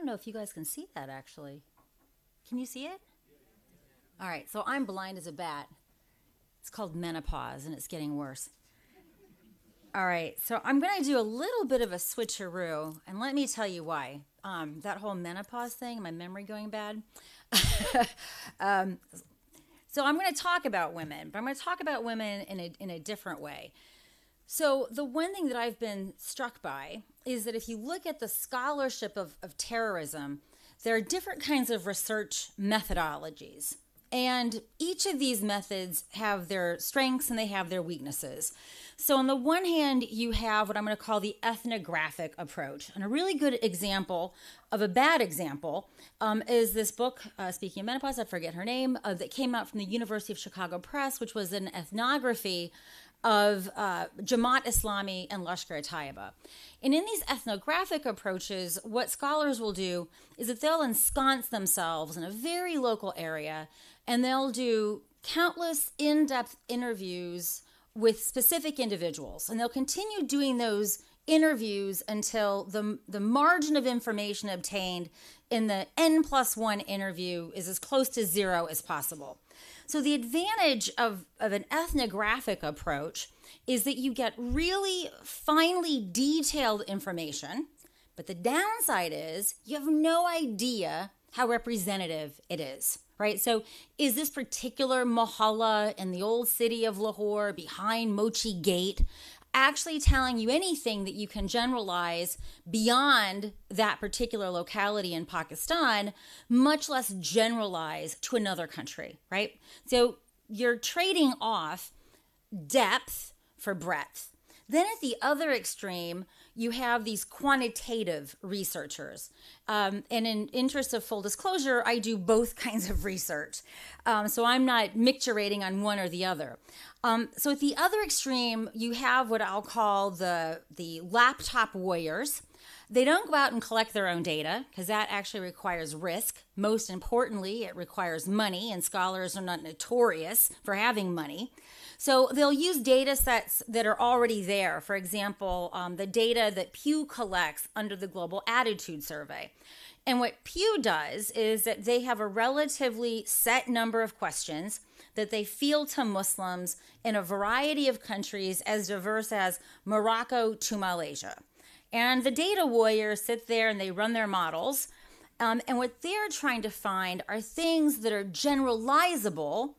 don't know if you guys can see that actually. Can you see it? All right, so I'm blind as a bat. It's called menopause and it's getting worse. All right, so I'm going to do a little bit of a switcheroo, and let me tell you why. That whole menopause thing, my memory going bad. um, so I'm going to talk about women, but I'm going to talk about women in a different way. So the one thing that I've been struck by is that if you look at the scholarship of terrorism, there are different kinds of research methodologies. And each of these methods have their strengths and they have their weaknesses. So on the one hand, you have what I'm going to call the ethnographic approach. And a really good example of a bad example is this book, speaking of menopause, I forget her name, that came out from the University of Chicago Press, which was an ethnography of Jamaat Islami and Lashkar Taiba. And in these ethnographic approaches, what scholars will do is that they'll ensconce themselves in a very local area and they'll do countless in-depth interviews with specific individuals. And they'll continue doing those interviews until the margin of information obtained in the N+1 interview is as close to zero as possible. So the advantage of an ethnographic approach is that you get really finely detailed information, but the downside is you have no idea how representative it is, right? So is this particular mohalla in the old city of Lahore behind Mochi Gate actually telling you anything that you can generalize beyond that particular locality in Pakistan, much less generalize to another country, right? So you're trading off depth for breadth. Then at the other extreme, you have these quantitative researchers. And in interest of full disclosure, I do both kinds of research. So I'm not micturating on one or the other. So at the other extreme, you have what I'll call the laptop warriors. They don't go out and collect their own data because that actually requires risk. Most importantly, it requires money, and scholars are not notorious for having money. So they'll use data sets that are already there. For example, the data that Pew collects under the Global Attitude Survey. And what Pew does is that they have a relatively set number of questions that they field to Muslims in a variety of countries as diverse as Morocco to Malaysia. And the data warriors sit there and they run their models. And what they're trying to find are things that are generalizable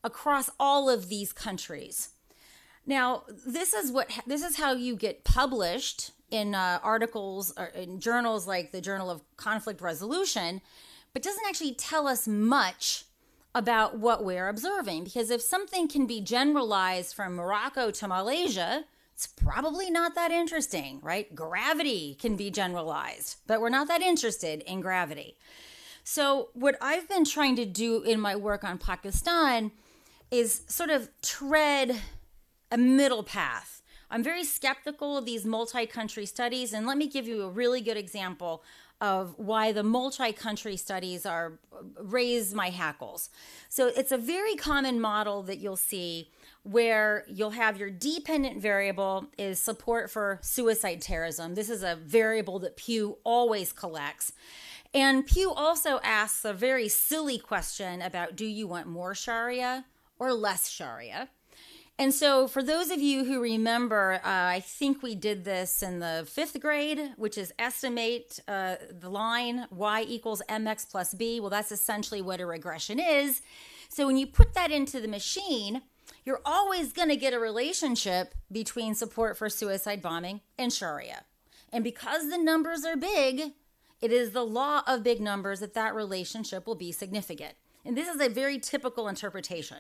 across all of these countries. Now, this is how you get published in articles or in journals like the Journal of Conflict Resolution, but doesn't actually tell us much about what we're observing. Because if something can be generalized from Morocco to Malaysia, it's probably not that interesting, right? Gravity can be generalized, but we're not that interested in gravity. So what I've been trying to do in my work on Pakistan is sort of tread a middle path. I'm very skeptical of these multi-country studies, and let me give you a really good example of why the multi-country studies raise my hackles. So it's a very common model that you'll see where you'll have your dependent variable is support for suicide terrorism. This is a variable that Pew always collects. And Pew also asks a very silly question about, do you want more Sharia or less Sharia? And so for those of you who remember, I think we did this in the 5th grade, which is estimate the line y equals mx plus b. Well, that's essentially what a regression is. So when you put that into the machine, you're always going to get a relationship between support for suicide bombing and Sharia. And because the numbers are big, it is the law of big numbers that relationship will be significant. And this is a very typical interpretation.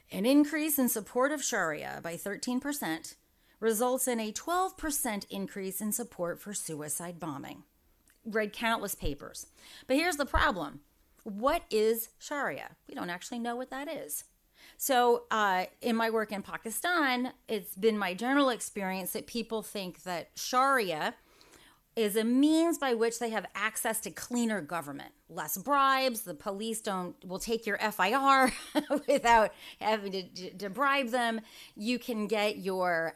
An increase in support of Sharia by 13% results in a 12% increase in support for suicide bombing. Read countless papers. But here's the problem. What is Sharia? We don't actually know what that is. So in my work in Pakistan, it's been my general experience that people think that Sharia is a means by which they have access to cleaner government, less bribes. The police will take your FIR without having to bribe them. You can get your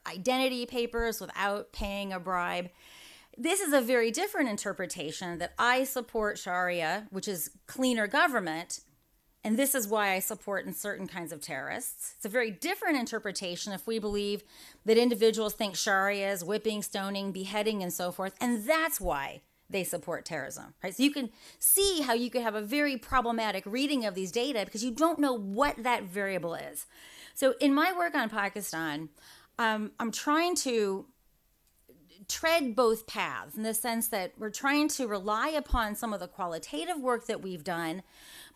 identity papers without paying a bribe. This is a very different interpretation that I support Sharia, which is cleaner government, and this is why I support in certain kinds of terrorists. It's a very different interpretation if we believe that individuals think Sharia is whipping, stoning, beheading, and so forth, and that's why they support terrorism, right? So you can see how you could have a very problematic reading of these data because you don't know what that variable is. So in my work on Pakistan, I'm trying to tread both paths in the sense that we're trying to rely upon some of the qualitative work that we've done,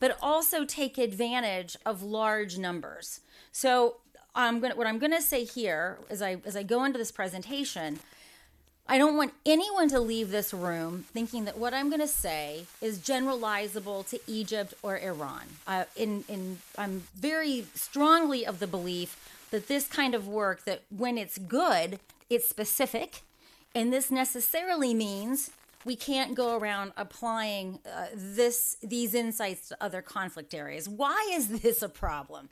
but also take advantage of large numbers. So what I'm going to say here as I go into this presentation, I don't want anyone to leave this room thinking that what I'm going to say is generalizable to Egypt or Iran. I'm very strongly of the belief that this kind of work, that when it's good, it's specific. And this necessarily means we can't go around applying these insights to other conflict areas. Why is this a problem?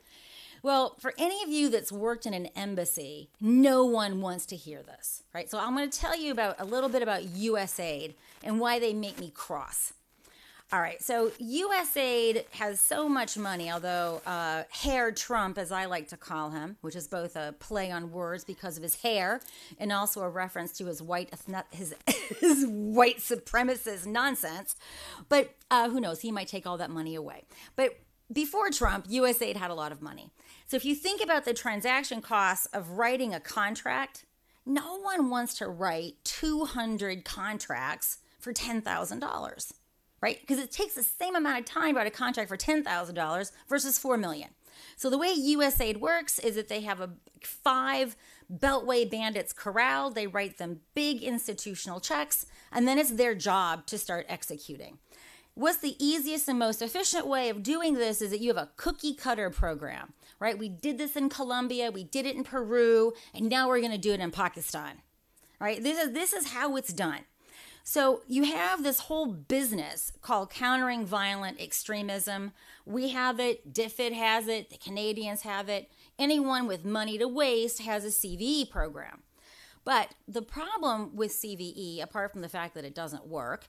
Well, for any of you that's worked in an embassy, no one wants to hear this, right? So I'm going to tell you a little bit about USAID and why they make me cross. All right, so USAID has so much money, although Hair Trump, as I like to call him, which is both a play on words because of his hair and also a reference to his his white supremacist nonsense. But who knows, he might take all that money away. But before Trump, USAID had a lot of money. So if you think about the transaction costs of writing a contract, no one wants to write 200 contracts for $10,000. Right? Because it takes the same amount of time to write a contract for $10,000 versus $4 million. So the way USAID works is that they have 5 Beltway bandits corralled. They write them big institutional checks, and then it's their job to start executing. What's the easiest and most efficient way of doing this is that you have a cookie cutter program, right? We did this in Colombia, we did it in Peru, and now we're going to do it in Pakistan, right? This is how it's done. So you have this whole business called countering violent extremism. We have it, DFID has it, the Canadians have it. Anyone with money to waste has a CVE program. But the problem with CVE, apart from the fact that it doesn't work,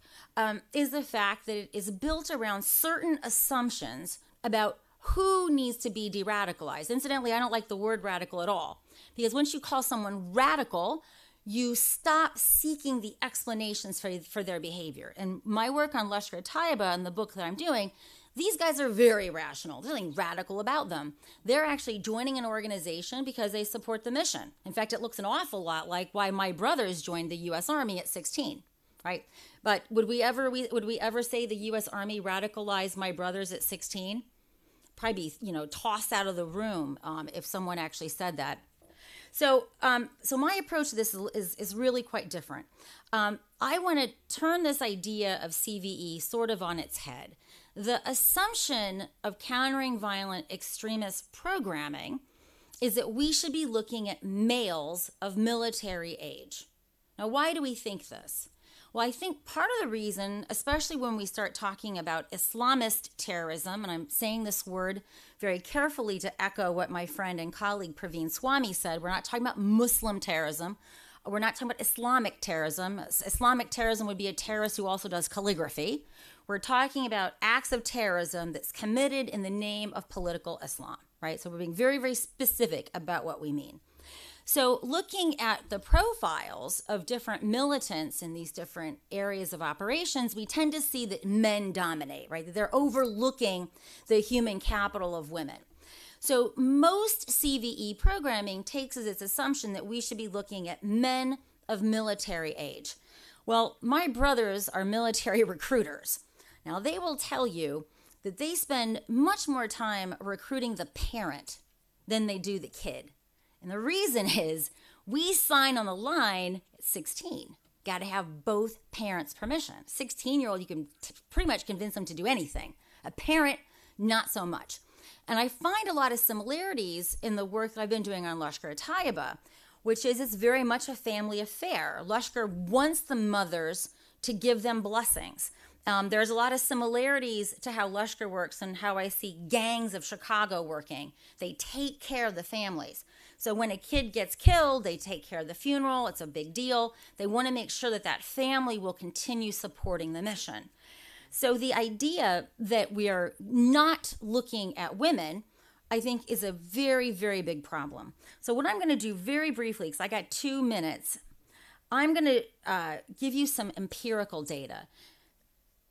is the fact that it is built around certain assumptions about who needs to be de-radicalized. Incidentally, I don't like the word radical at all, because once you call someone radical, you stop seeking the explanations for their behavior. And my work on Lashkar Taiba and the book that I'm doing, these guys are very rational. There's nothing radical about them. They're actually joining an organization because they support the mission. In fact, it looks an awful lot like why my brothers joined the U.S. Army at 16, right? But would we ever say the U.S. Army radicalized my brothers at 16? Probably be, tossed out of the room if someone actually said that. So my approach to this is really quite different. I want to turn this idea of CVE sort of on its head. The assumption of countering violent extremist programming is that we should be looking at males of military age. Now, why do we think this? Well, I think part of the reason, especially when we start talking about Islamist terrorism, and I'm saying this word very carefully to echo what my friend and colleague Praveen Swami said, we're not talking about Muslim terrorism. We're not talking about Islamic terrorism. Islamic terrorism would be a terrorist who also does calligraphy. We're talking about acts of terrorism that's committed in the name of political Islam, right? So we're being very, very specific about what we mean. So looking at the profiles of different militants in these different areas of operations, we tend to see that men dominate, right? That they're overlooking the human capital of women. So most CVE programming takes as its assumption that we should be looking at men of military age. Well, my brothers are military recruiters. Now, they will tell you that they spend much more time recruiting the parent than they do the kid. And the reason is we sign on the line at 16. Got to have both parents' permission. 16-year-old, you can pretty much convince them to do anything. A parent, not so much. And I find a lot of similarities in the work that I've been doing on Lashkar Taiba, which is it's very much a family affair. Lashkar wants the mothers to give them blessings. There's a lot of similarities to how Lashkar works and how I see gangs of Chicago working. They take care of the families. So when a kid gets killed, they take care of the funeral. It's a big deal. They want to make sure that that family will continue supporting the mission. So the idea that we are not looking at women, I think, is a very, very big problem. So what I'm going to do very briefly, because I got 2 minutes, I'm going to give you some empirical data.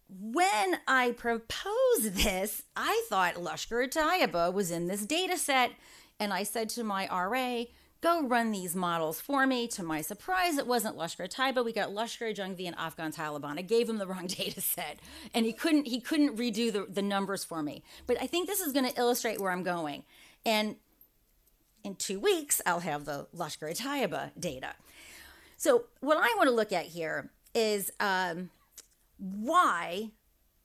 When I proposed this, I thought Lashkar Taiba was in this data set, and I said to my RA, go run these models for me. To my surprise, it wasn't Lashkar Taiba. We got Lashkar Jungvi and Afghan Taliban. I gave him the wrong data set, and he couldn't redo the numbers for me. But I think this is going to illustrate where I'm going. And in 2 weeks, I'll have the Lashkar Taiba data. So what I want to look at here is why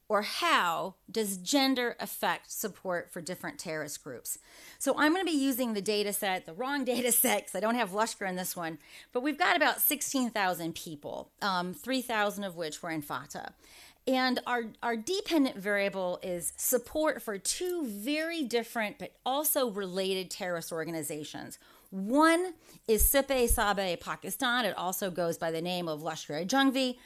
or how does gender affect support for different terrorist groups? So I'm going to be using the data set, the wrong data set, because I don't have Lashkar in this one, but we've got about 16,000 people, 3,000 of which were in Fatah. And our dependent variable is support for 2 very different but also related terrorist organizations. One is Sipe-Sabe Pakistan. It also goes by the name of Lashkar Jungvi.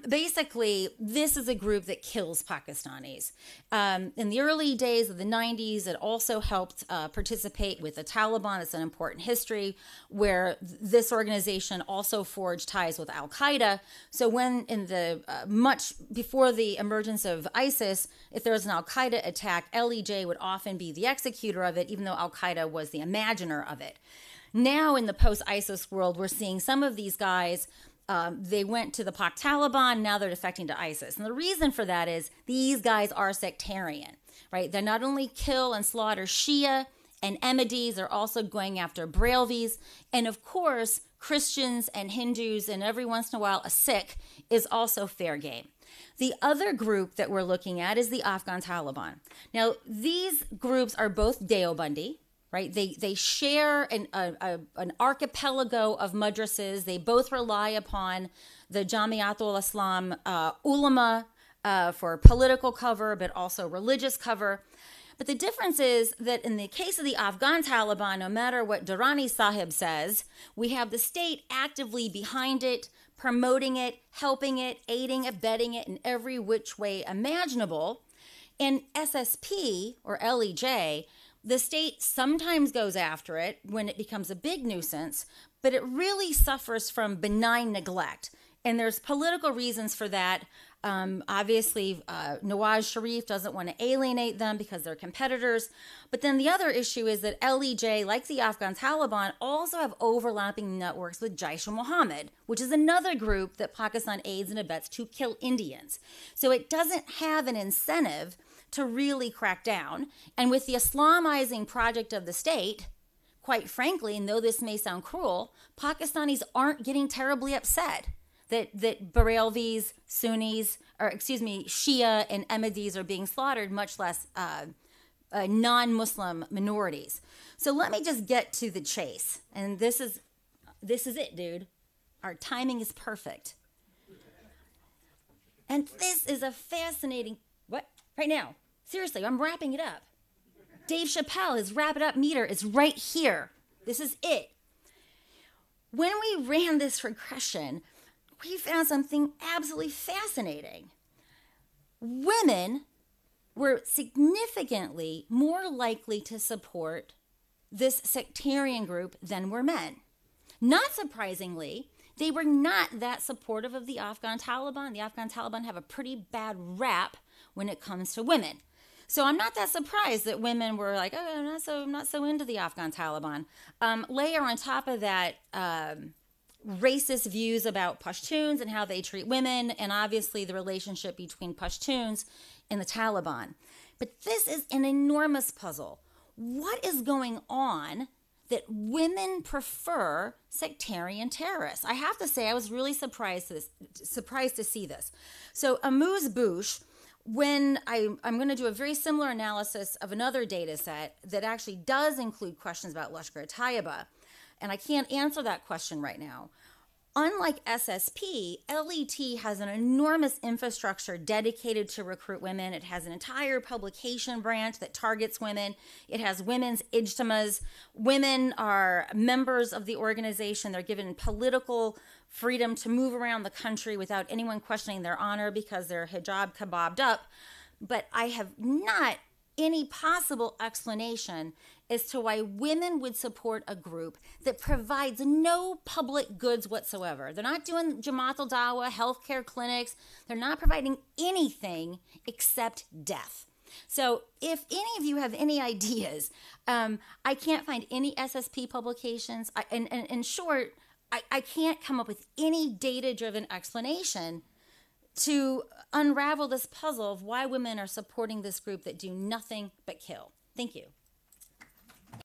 Basically, this is a group that kills Pakistanis. In the early days of the 90s, it also helped participate with the Taliban. It's an important history where this organization also forged ties with Al-Qaeda. So when in the much before the emergence of ISIS, if there was an Al-Qaeda attack, LEJ would often be the executor of it, even though Al-Qaeda was the imaginer of it. Now in the post-ISIS world, we're seeing some of these guys, they went to the Pak Taliban, now they're defecting to ISIS. And the reason for that is these guys are sectarian, right? They not only kill and slaughter Shia and Ahmadis, they're also going after Brahmins. And of course, Christians and Hindus, and every once in a while a Sikh is also fair game. The other group that we're looking at is the Afghan Taliban. Now, these groups are both Deobandi, right? They share an archipelago of madrasas. They both rely upon the Jamiatul Islam ulama for political cover, but also religious cover. But the difference is that in the case of the Afghan Taliban, no matter what Durrani Sahib says, we have the state actively behind it, promoting it, helping it, aiding, abetting it in every which way imaginable. In SSP, or LEJ, the state sometimes goes after it when it becomes a big nuisance, but it really suffers from benign neglect. And there's political reasons for that. Obviously, Nawaz Sharif doesn't want to alienate them because they're competitors. But then the other issue is that LEJ, like the Afghan Taliban, also have overlapping networks with Jaish-e-Mohammed, which is another group that Pakistan aids and abets to kill Indians. So it doesn't have an incentive to really crack down. And with the Islamizing project of the state, quite frankly, and though this may sound cruel, Pakistanis aren't getting terribly upset that Barelvis, Sunnis, or excuse me, Shia and Ahmadis are being slaughtered, much less non-Muslim minorities. So let me just get to the chase. And this is it, dude. Our timing is perfect. And this is a fascinating, what? Right now. Seriously, I'm wrapping it up. Dave Chappelle, his wrap it up meter is right here. This is it. When we ran this regression, we found something absolutely fascinating. Women were significantly more likely to support this sectarian group than were men. Not surprisingly, they were not that supportive of the Afghan Taliban. The Afghan Taliban have a pretty bad rap when it comes to women. So I'm not that surprised that women were like, oh, I'm not so into the Afghan Taliban. Layer on top of that, racist views about Pashtuns and how they treat women, and obviously the relationship between Pashtuns and the Taliban. But this is an enormous puzzle. What is going on that women prefer sectarian terrorists? I have to say, I was really surprised to see this. So Amuse Bouche, when I'm going to do a very similar analysis of another data set that actually does include questions about Lashkar Taiba, and I can't answer that question right now. Unlike SSP, LET has an enormous infrastructure dedicated to recruit women. It has an entire publication branch that targets women. It has women's ijtimas. Women are members of the organization. They're given political freedom to move around the country without anyone questioning their honor because they're hijab kabobbed up. But I have not any possible explanation as to why women would support a group that provides no public goods whatsoever. They're not doing Jamaat al-Dawa, healthcare clinics. They're not providing anything except death. So if any of you have any ideas, I can't find any SSP publications. In short, I can't come up with any data-driven explanation to unravel this puzzle of why women are supporting this group that do nothing but kill. Thank you.